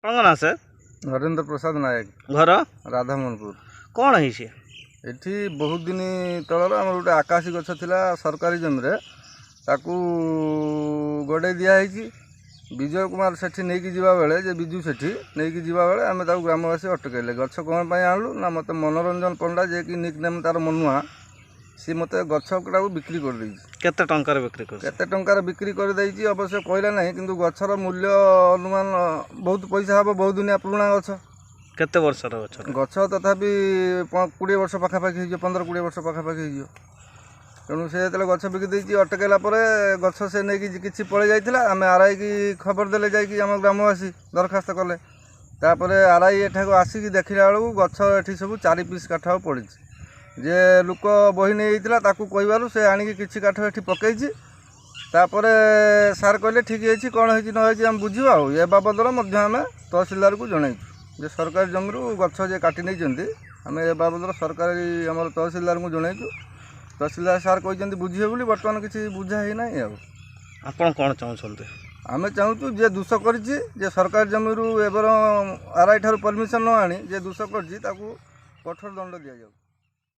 कौन ना से नरेंद्र प्रसाद नायक घर राधामोहनपुर। कौन है एठी बहुत दिन तलर आम गोटे आकाशी गछ थिला सरकारी जमी ताकू गड़े दिखाई विजय कुमार सेठी नहीं जावा बेले जे बिजू सेठी नहीं जावा बेले आम ग्रामवासी अटकैले गछ कौन आणलु ना मत मनोरंजन पंडा जे कि निक नेम तार मनुआ सी मत गछ गुड़ा बिक्री कर केते टंकार बिक्री कर केते टंकार बिक्री कर देइछि अवश्य कहला नहीं किंतु गछर मूल्य अनुमान बहुत पैसा हम बहुत दुनिया पुराणा गछ केते वर्ष गछ तथापि 20 वर्ष पाखापाखि 15-20 वर्ष पाखापाखि तेणु से जो गछ बिकी देती अटकैला गछ से नहीं कि पलि जाइए आम आरआई की खबर देले जाम ग्रामवासी दरखास्त कले तापर आरआई एठाक आसिक देखला बेलू गछ एठी सब 4 पीस काठ पड़ी जे लोक बही नहीं ताकू कहबारू से आणिक किसी काठ एठी पकईची तापर सार कहले ठीक है कौन है न आम बुझा ए बाबदर आम तहसिलदार को जनईचु जे सरकारी जमी गछ जे काटी नहीं आम ए बाबदर सरकारी आम तहसिलदार को जनईचु तहसिलदार सार कहते बुझे बोली बर्तमान किसी बुझा ही ना आप कौन चाहते आम चाहूँ जे दूष कर सरकारी जमी एबर आरआई ठार परमिशन न आनी जे दूष कर कठोर दंड दि जाऊ।